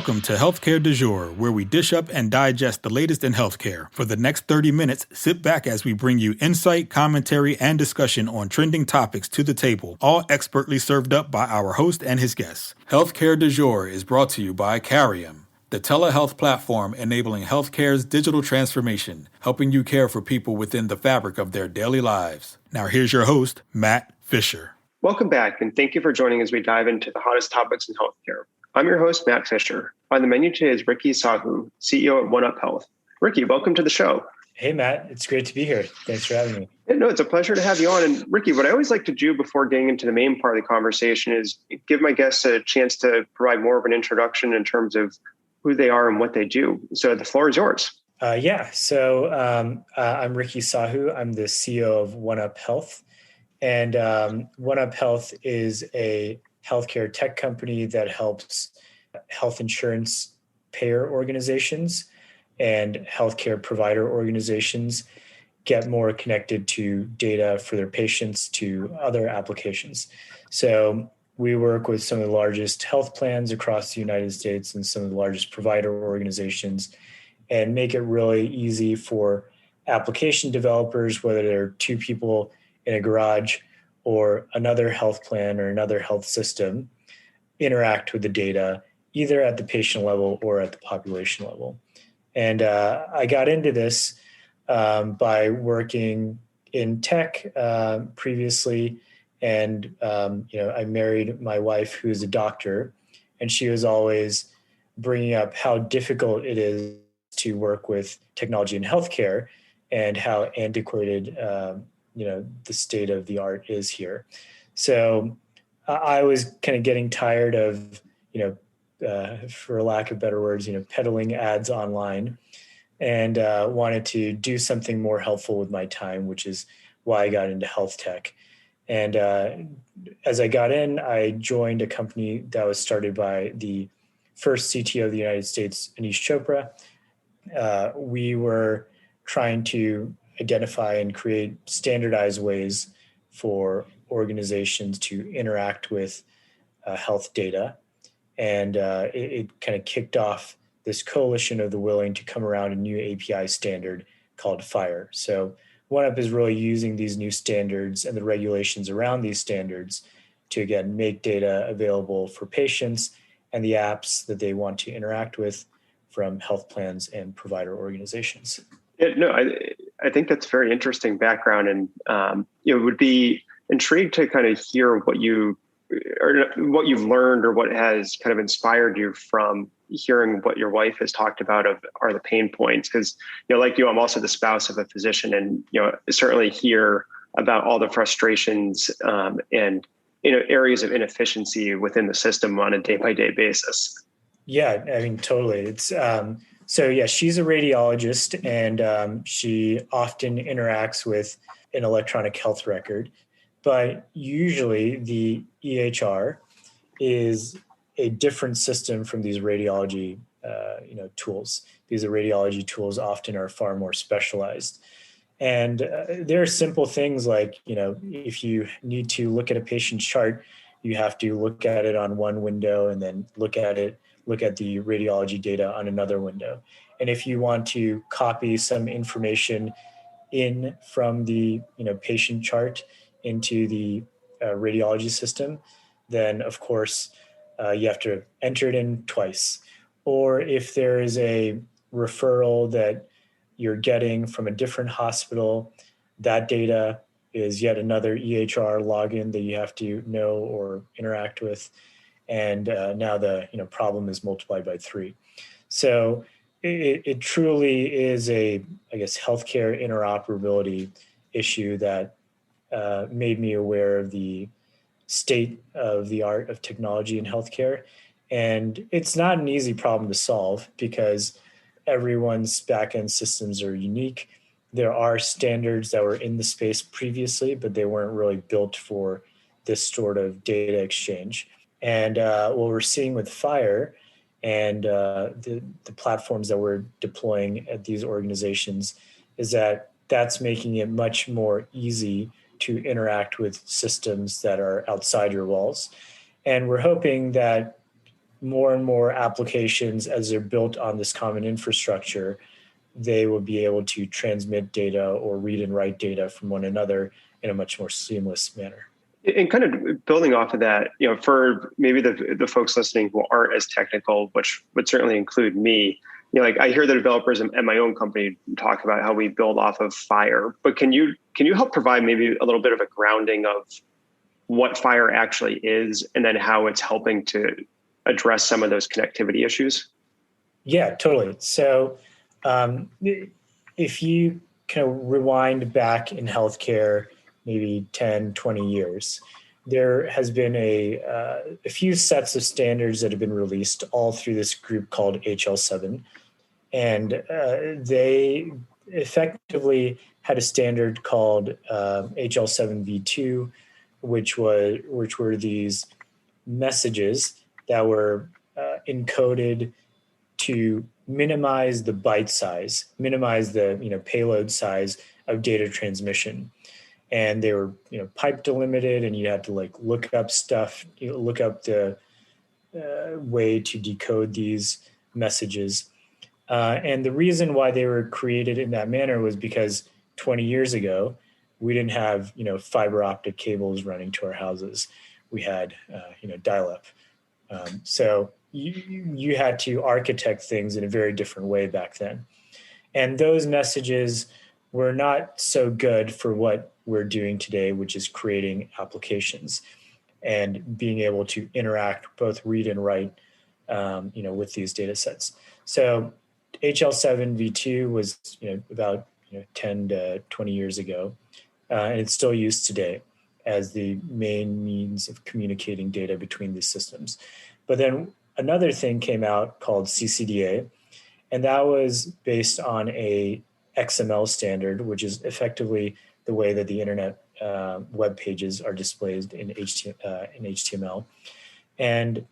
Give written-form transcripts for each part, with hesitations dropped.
Welcome to Healthcare du Jour, where we dish up and digest the latest in healthcare. For the next 30 minutes, sit back as we bring you insight, commentary, and discussion on trending topics to the table, all expertly served up by our host and his guests. Healthcare du Jour is brought to you by Carium, the telehealth platform enabling healthcare's digital transformation, helping you care for people within the fabric of their daily lives. Now here's your host, Matt Fisher. Welcome back, and thank you for joining as we dive into the hottest topics in healthcare. I'm your host, Matt Fisher. On the menu today is Ricky Sahu, CEO at 1upHealth. Ricky, welcome to the show. Hey, Matt. It's great to be here. Thanks for having me. No, it's a pleasure to have you on. And Ricky, what I always like to do before getting into the main part of the conversation is give my guests a chance to provide more of an introduction in terms of who they are and what they do. So the floor is yours. I'm Ricky Sahu. I'm the CEO of 1upHealth. And 1upHealth is a healthcare tech company that helps health insurance payer organizations and healthcare provider organizations get more connected to data for their patients to other applications. So we work with some of the largest health plans across the United States and some of the largest provider organizations and make it really easy for application developers, whether they're two people in a garage or another health plan or another health system, interact with the data either at the patient level or at the population level. And I got into this by working in tech previously. And, I married my wife, who is a doctor, and she was always bringing up how difficult it is to work with technology in healthcare and how antiquated the state of the art is here. So I was kind of getting tired of, for lack of better words, peddling ads online and wanted to do something more helpful with my time, which is why I got into health tech. And as I got in, I joined a company that was started by the first CTO of the United States, Anish Chopra. We were trying to identify and create standardized ways for organizations to interact with health data. And it kind of kicked off this coalition of the willing to come around a new API standard called FHIR. So 1UP is really using these new standards and the regulations around these standards to, again, make data available for patients and the apps that they want to interact with from health plans and provider organizations. I think that's very interesting background, and would be intrigued to kind of hear what you've learned or what has kind of inspired you from hearing what your wife has talked about are the pain points. Because like you, I'm also the spouse of a physician, and certainly hear about all the frustrations and areas of inefficiency within the system on a day-by-day basis. Yeah, I mean, totally. It's she's a radiologist, and she often interacts with an electronic health record. But usually the EHR is a different system from these radiology tools. These radiology tools often are far more specialized. And there are simple things like, if you need to look at a patient's chart, you have to look at it on one window and then look at the radiology data on another window. And if you want to copy some information in from the patient chart into the radiology system, then of course you have to enter it in twice. Or if there is a referral that you're getting from a different hospital, that data is yet another EHR login that you have to know or interact with. And now the problem is multiplied by 3. So it truly is a, healthcare interoperability issue that made me aware of the state of the art of technology in healthcare. And it's not an easy problem to solve because everyone's back-end systems are unique. There are standards that were in the space previously, but they weren't really built for this sort of data exchange. And what we're seeing with FHIR and the platforms that we're deploying at these organizations is that that's making it much more easy to interact with systems that are outside your walls. And we're hoping that more and more applications, as they're built on this common infrastructure, they will be able to transmit data or read and write data from one another in a much more seamless manner. And kind of building off of that, for maybe the folks listening who aren't as technical, which would certainly include me, like I hear the developers at my own company talk about how we build off of FHIR, but can you help provide maybe a little bit of a grounding of what FHIR actually is and then how it's helping to address some of those connectivity issues? Yeah, totally. So if you kind of rewind back in healthcare, maybe 10, 20 years, there has been a few sets of standards that have been released all through this group called HL7. And they effectively had a standard called HL7v2, which were these messages that were encoded to minimize the byte size, minimize the payload size of data transmission. And they were pipe delimited, and you had to look up stuff, look up the way to decode these messages. And the reason why they were created in that manner was because 20 years ago, we didn't have fiber optic cables running to our houses. We had dial-up. So you had to architect things in a very different way back then. And those messages were not so good for what we're doing today, which is creating applications and being able to interact, both read and write, with these data sets. So HL7v2 was about 10 to 20 years ago, and it's still used today as the main means of communicating data between these systems. But then another thing came out called CCDA, and that was based on a XML standard, which is effectively the way that the internet web pages are displayed in HTML. And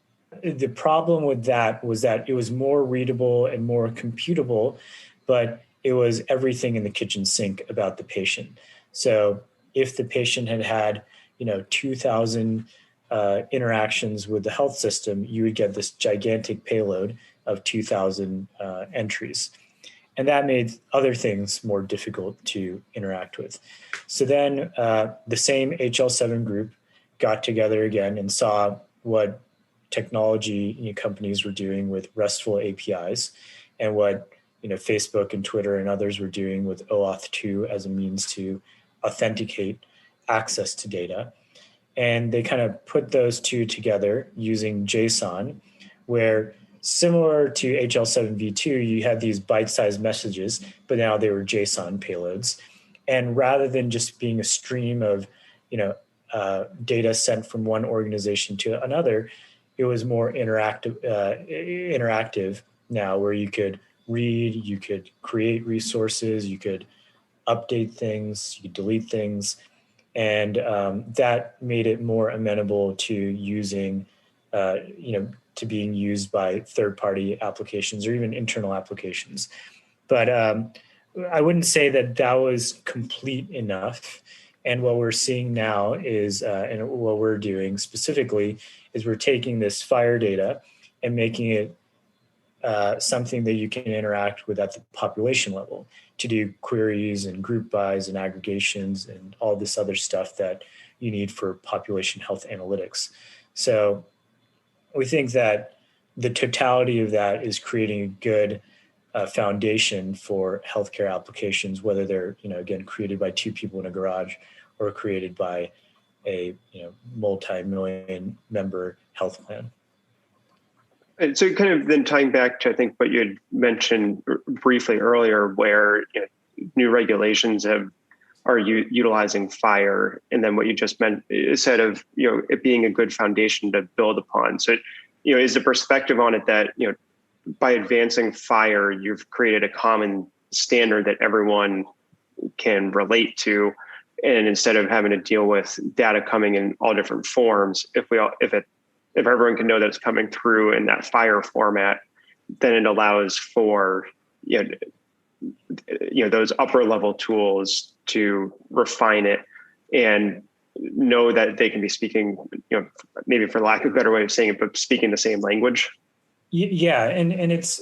the problem with that was that it was more readable and more computable, but it was everything in the kitchen sink about the patient. So if the patient had 2,000 interactions with the health system, you would get this gigantic payload of 2,000 entries. And that made other things more difficult to interact with. So then the same HL7 group got together again and saw what technology companies were doing with RESTful APIs, and what Facebook and Twitter and others were doing with OAuth 2 as a means to authenticate access to data. And they kind of put those two together using JSON, where similar to HL7v2, you had these bite-sized messages, but now they were JSON payloads. And rather than just being a stream of data sent from one organization to another, it was more interactive now, where you could read, you could create resources, you could update things, you could delete things. And that made it more amenable to using, to being used by third-party applications or even internal applications. But I wouldn't say that was complete enough. And what we're seeing now is, and what we're doing specifically, is we're taking this FHIR data and making it something that you can interact with at the population level to do queries and group bys and aggregations and all this other stuff that you need for population health analytics. So we think that the totality of that is creating a good foundation for healthcare applications, whether they're, again, created by two people in a garage or created by a multi-million member health plan. And so kind of then tying back to, I think, what you had mentioned briefly earlier, where new regulations are utilizing FHIR, and then what you just said of it being a good foundation to build upon. So is the perspective on it that by advancing FHIR, you've created a common standard that everyone can relate to, and instead of having to deal with data coming in all different forms, if everyone can know that it's coming through in that FHIR format, then it allows for those upper level tools to refine it and know that they can be speaking, maybe for lack of a better way of saying it, but speaking the same language? Yeah, and it's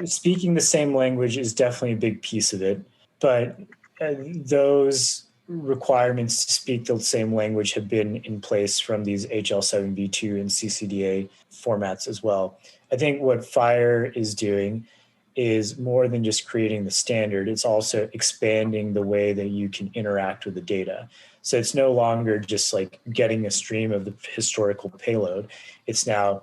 speaking the same language is definitely a big piece of it, but those requirements to speak the same language have been in place from these HL7v2 and CCDA formats as well. I think what FHIR is doing is more than just creating the standard, it's also expanding the way that you can interact with the data. So it's no longer just like getting a stream of the historical payload. It's now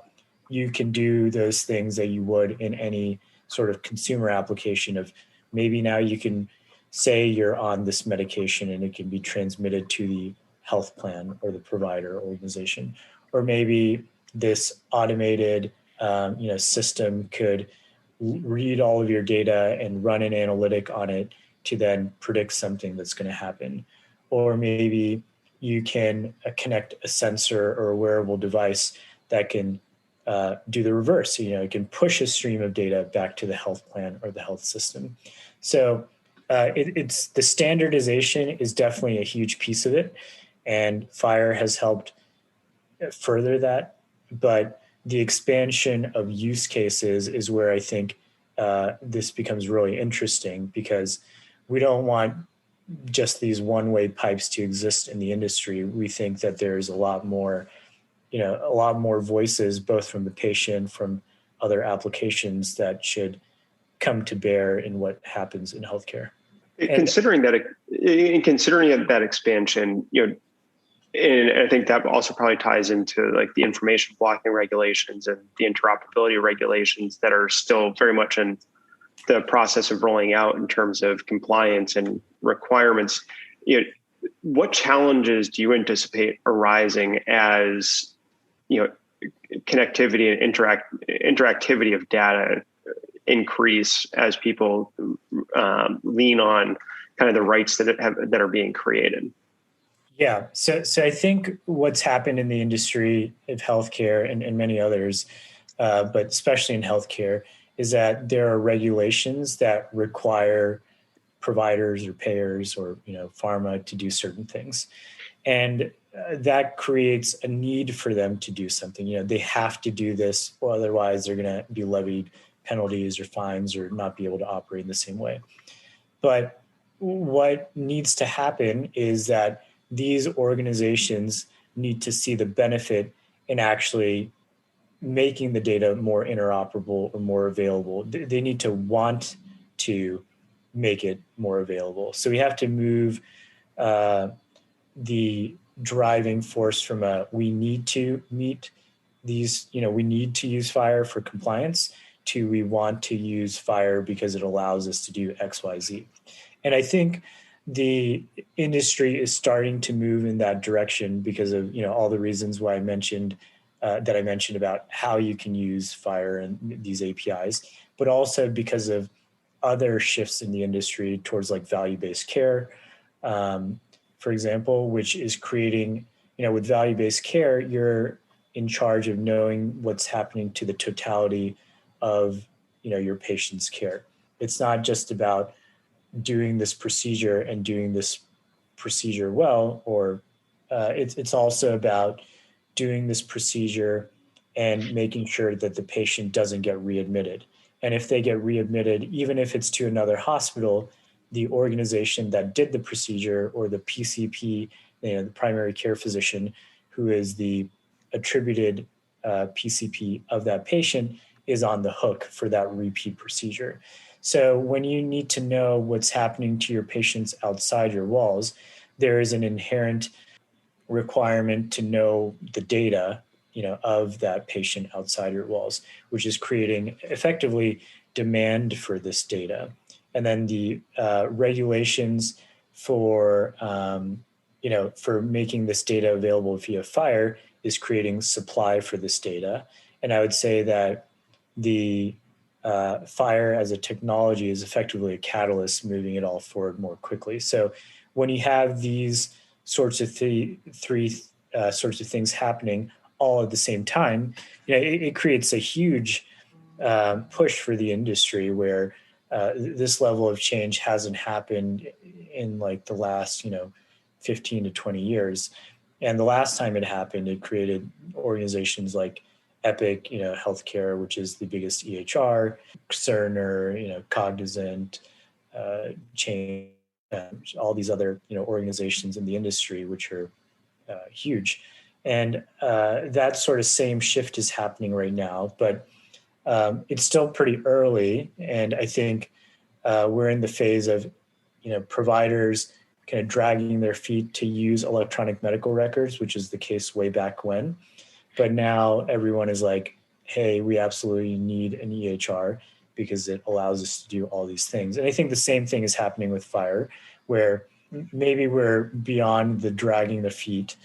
you can do those things that you would in any sort of consumer application of maybe now you can say you're on this medication and it can be transmitted to the health plan or the provider organization. Or maybe this automated system could read all of your data and run an analytic on it to then predict something that's going to happen. Or maybe you can connect a sensor or a wearable device that can do the reverse. It can push a stream of data back to the health plan or the health system. So it's the standardization is definitely a huge piece of it, and FHIR has helped further that. But the expansion of use cases is where I think this becomes really interesting, because we don't want just these one-way pipes to exist in the industry. We think that there's a lot more voices, both from the patient, from other applications, that should come to bear in what happens in healthcare. Considering that expansion, and I think that also probably ties into like the information blocking regulations and the interoperability regulations that are still very much in the process of rolling out in terms of compliance and requirements. What challenges do you anticipate arising as connectivity and interactivity of data increase as people lean on kind of the rights that are being created? Yeah. So I think what's happened in the industry of healthcare and many others, but especially in healthcare, is that there are regulations that require providers or payers or pharma to do certain things, and that creates a need for them to do something. They have to do this, or otherwise they're going to be levied penalties or fines or not be able to operate in the same way. But what needs to happen is that these organizations need to see the benefit in actually making the data more interoperable or more available. They need to want to make it more available. So we have to move the driving force from we need to meet these, we need to use FHIR for compliance, to we want to use FHIR because it allows us to do X, Y, Z. And I think the industry is starting to move in that direction because of all the reasons why I mentioned about how you can use FHIR and these APIs, but also because of other shifts in the industry towards like value-based care, for example, which is creating, with value-based care, you're in charge of knowing what's happening to the totality of your patient's care. It's not just about doing this procedure and doing this procedure well, or it's also about doing this procedure and making sure that the patient doesn't get readmitted. And if they get readmitted, even if it's to another hospital, the organization that did the procedure, or the PCP, the primary care physician, who is the attributed PCP of that patient, is on the hook for that repeat procedure. So when you need to know what's happening to your patients outside your walls, there is an inherent requirement to know the data, of that patient outside your walls, which is creating effectively demand for this data. And then the regulations for, for making this data available via FHIR is creating supply for this data. And I would say that the FHIR as a technology is effectively a catalyst moving it all forward more quickly. So when you have these sorts of three sorts of things happening all at the same time, it creates a huge push for the industry where this level of change hasn't happened in like the last, 15 to 20 years. And the last time it happened, it created organizations like Epic, Healthcare, which is the biggest EHR, Cerner, Cognizant, Chain, all these other organizations in the industry, which are huge. And that sort of same shift is happening right now, but it's still pretty early. And I think we're in the phase of, providers kind of dragging their feet to use electronic medical records, which is the case way back when. But now everyone is like, hey, we absolutely need an EHR because it allows us to do all these things. And I think the same thing is happening with FHIR, where maybe we're beyond the dragging the feet,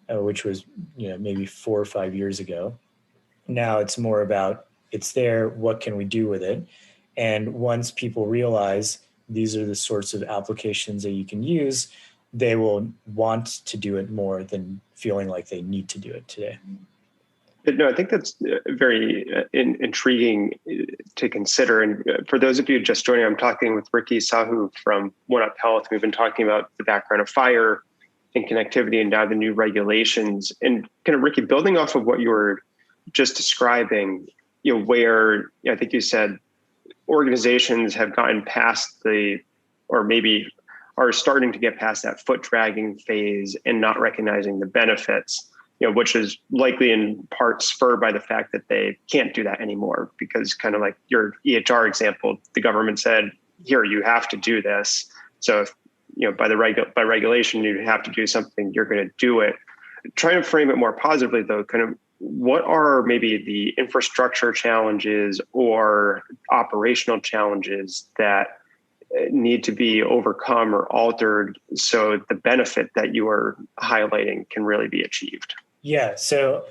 which was, maybe 4 or 5 years ago. Now it's more about, it's there, what can we do with it? And once people realize these are the sorts of applications that you can use, they will want to do it more than feeling like they need to do it today. No, I think that's very intriguing to consider. And for those of you just joining, I'm talking with Ricky Sahu from 1upHealth. We've been talking about the background of FHIR and connectivity and now the new regulations. And kind of, Ricky, building off of what you were just describing, where I think you said organizations have gotten past or maybe are starting to get past that foot dragging phase and not recognizing the benefits, which is likely in part spurred by the fact that they can't do that anymore, because kind of like your EHR example, the government said, here, you have to do this. So if, by regulation, you have to do something, you're going to do it. Trying to frame it more positively though, kind of, what are maybe the infrastructure challenges or operational challenges that need to be overcome or altered so the benefit that you are highlighting can really be achieved? Yeah. So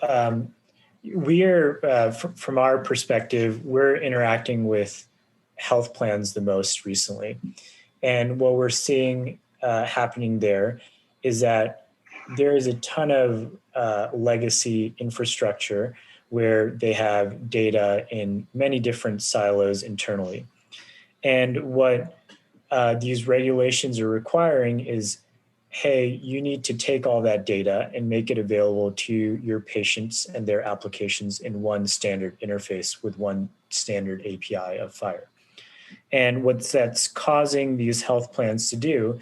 we are, from our perspective, we're interacting with health plans the most recently. And what we're seeing happening there is that there is a ton of legacy infrastructure where they have data in many different silos internally. And what these regulations are requiring is, hey, you need to take all that data and make it available to your patients and their applications in one standard interface with one standard API of FHIR. And what that's causing these health plans to do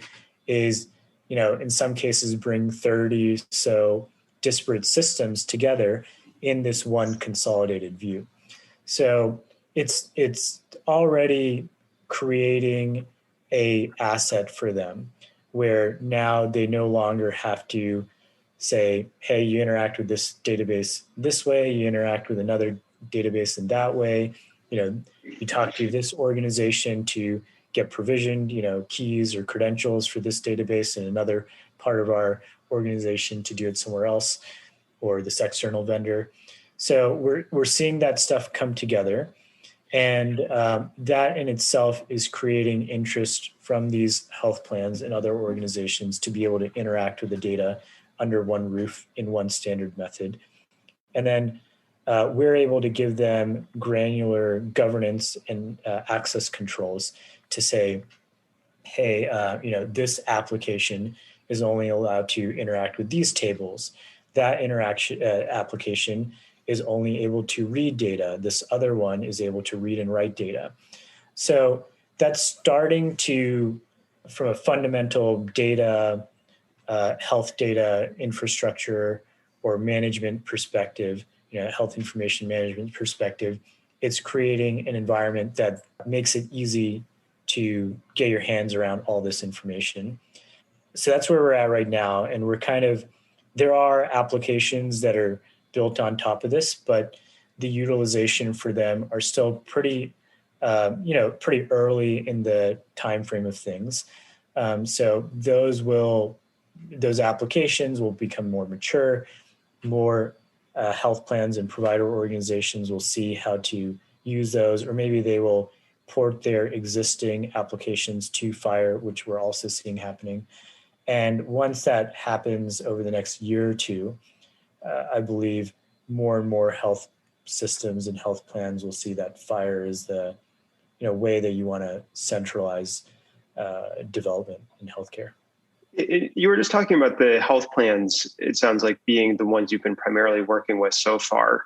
is, in some cases, bring 30 so disparate systems together in this one consolidated view. So it's already creating a asset for them where now they no longer have to say, hey, you interact with this database this way, you interact with another database in that way. You talk to this organization to get provisioned, keys or credentials for this database and another part of our organization to do it somewhere else, or this external vendor. So we're seeing that stuff come together. And that in itself is creating interest from these health plans and other organizations to be able to interact with the data under one roof in one standard method. And then we're able to give them granular governance and access controls to say, hey, this application is only allowed to interact with these tables. That application is only able to read data. This other one is able to read and write data. So that's starting to, from a fundamental data, health data infrastructure or management perspective, health information management perspective, it's creating an environment that makes it easy to get your hands around all this information. So that's where we're at right now. And there are applications that are built on top of this, but the utilization for them are still pretty early in the time frame of things. So those applications will become more mature, more health plans and provider organizations will see how to use those, or maybe they will port their existing applications to FHIR, which we're also seeing happening. And once that happens over the next year or two, I believe more and more health systems and health plans will see that FHIR is the way that you want to centralize development in healthcare. You were just talking about the health plans. It sounds like being the ones you've been primarily working with so far.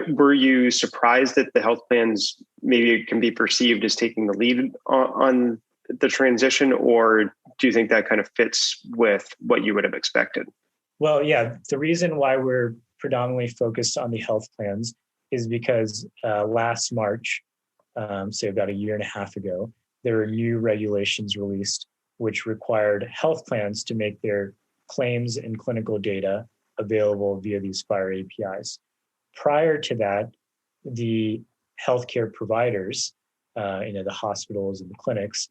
Were you surprised that the health plans maybe can be perceived as taking the lead on the transition, or do you think that kind of fits with what you would have expected? Well, yeah, the reason why we're predominantly focused on the health plans is because last March, say about a year and a half ago, there were new regulations released which required health plans to make their claims and clinical data available via these FHIR APIs. Prior to that, the healthcare providers, the hospitals and the clinics,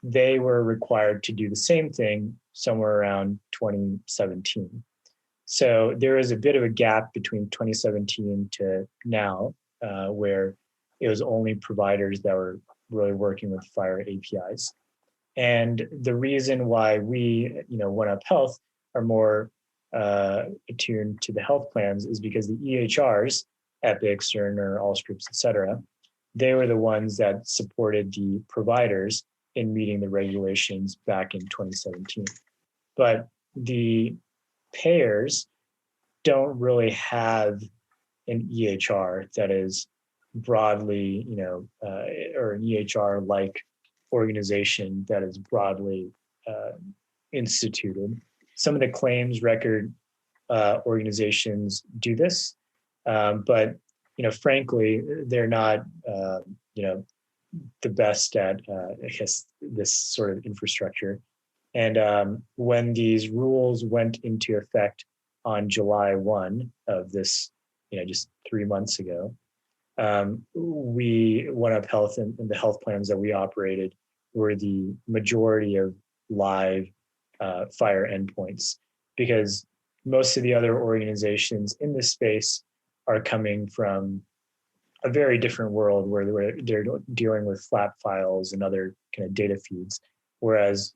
they were required to do the same thing somewhere around 2017. So there is a bit of a gap between 2017 to now, where it was only providers that were really working with FHIR APIs. And the reason why we, 1upHealth, are more attuned to the health plans is because the EHRs, Epic, Cerner, Allscripts, et cetera, they were the ones that supported the providers in meeting the regulations back in 2017. But the payers don't really have an EHR that is broadly, or an EHR-like organization that is broadly instituted. Some of the claims record organizations do this, but frankly, they're not the best at this sort of infrastructure. And when these rules went into effect on July 1 of this, just 3 months ago, we, 1upHealth and the health plans that we operated were the majority of live FHIR endpoints, because most of the other organizations in this space are coming from a very different world where they're dealing with flat files and other kind of data feeds. Whereas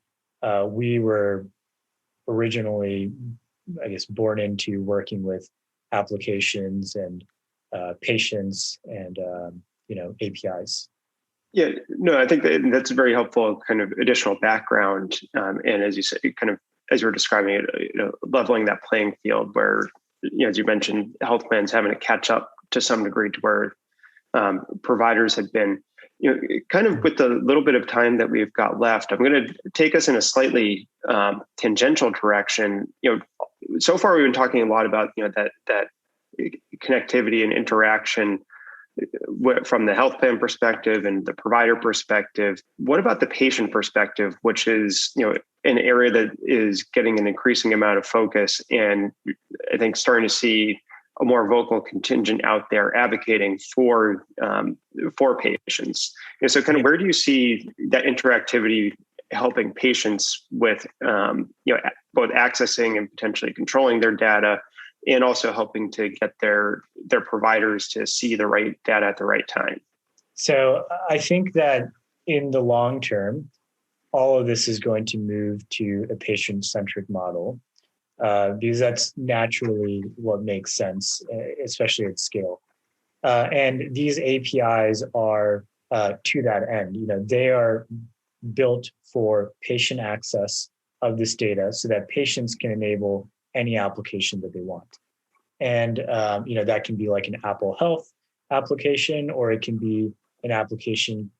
we were originally, I guess, born into working with applications and patients and, APIs. Yeah, no, I think that's a very helpful kind of additional background. And as you said, kind of as you were describing it, leveling that playing field where, as you mentioned, health plans having to catch up to some degree to where providers had been, kind of with the little bit of time that we've got left. I'm going to take us in a slightly tangential direction. So far we've been talking a lot about, that connectivity and interaction from the health plan perspective and the provider perspective. What about the patient perspective, which is, an area that is getting an increasing amount of focus, and I think starting to see a more vocal contingent out there advocating for patients. So kind of where do you see that interactivity helping patients with, both accessing and potentially controlling their data, and also helping to get their providers to see the right data at the right time? So I think that in the long term, all of this is going to move to a patient-centric model, because that's naturally what makes sense, especially at scale. And these APIs are to that end. They are built for patient access of this data so that patients can enable any application that they want. And, that can be like an Apple Health application, or it can be an application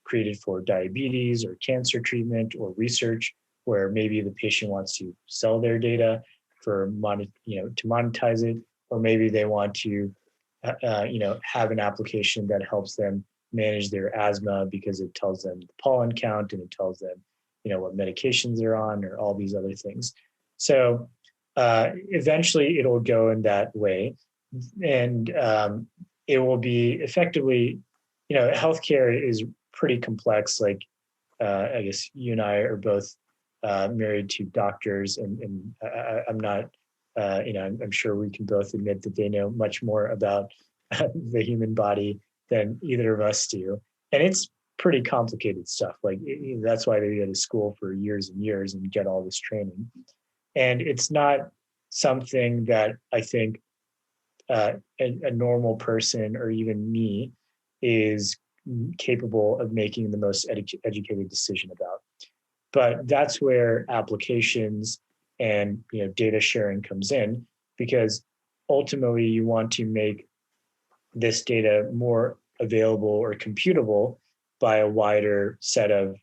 created for diabetes or cancer treatment or research, where maybe the patient wants to sell their data for to monetize it, or maybe they want to, have an application that helps them manage their asthma because it tells them the pollen count and it tells them, what medications they're on, or all these other things. So eventually it'll go in that way, and it will be effectively, healthcare is pretty complex. Like, I guess you and I are both married to doctors, and I'm not, I'm sure we can both admit that they know much more about the human body than either of us do. And it's pretty complicated stuff. Like, that's why they go to school for years and years and get all this training. And it's not something that I think a normal person, or even me, is capable of making the most educated decision about. But that's where applications and data sharing comes in, because ultimately you want to make this data more available or computable by a wider set of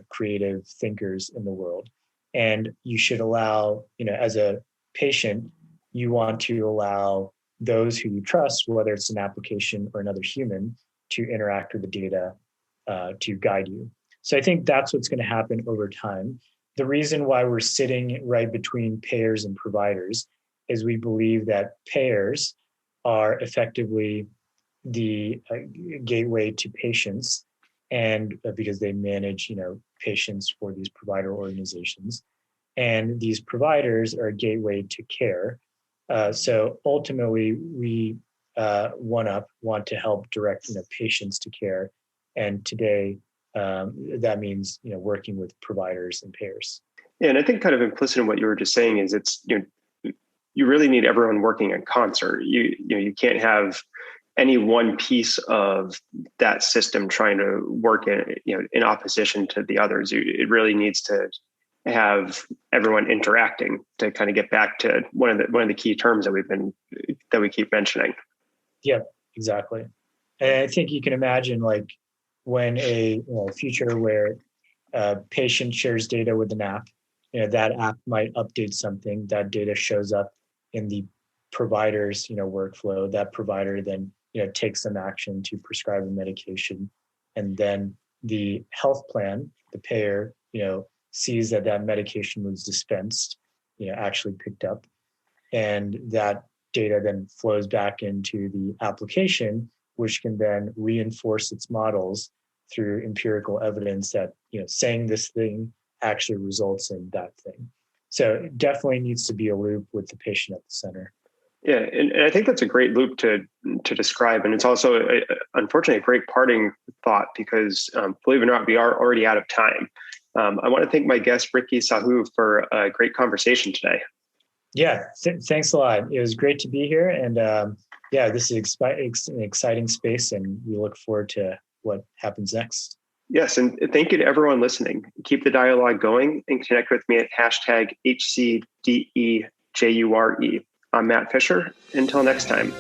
creative thinkers in the world. And you should allow, as a patient, you want to allow those who you trust, whether it's an application or another human, to interact with the data to guide you. So I think that's what's going to happen over time. The reason why we're sitting right between payers and providers is we believe that payers are effectively the gateway to patients, and because they manage patients for these provider organizations, and these providers are a gateway to care. So ultimately, we 1UP want to help direct patients to care, and today that means working with providers and payers. Yeah, and I think kind of implicit in what you were just saying is it's you really need everyone working in concert. You can't have any one piece of that system trying to work in opposition to the others. It really needs to have everyone interacting, to kind of get back to one of the key terms that we keep mentioning. Yeah, exactly. And I think you can imagine when a future where a patient shares data with an app, that app might update something, that data shows up in the provider's workflow. That provider then takes some action to prescribe a medication, and then the health plan, the payer, sees that medication was dispensed, actually picked up, and that data then flows back into the application, which can then reinforce its models through empirical evidence that saying this thing actually results in that thing. So it definitely needs to be a loop with the patient at the center. Yeah, and I think that's a great loop to describe, and it's also unfortunately a great parting thought, because believe it or not, we are already out of time. I want to thank my guest Ricky Sahu for a great conversation today. Yeah, thanks a lot. It was great to be here, and this is an exciting space, and we look forward to what happens next. Yes, and thank you to everyone listening. Keep the dialogue going and connect with me at #HCDEJURE. I'm Matt Fisher. Until next time.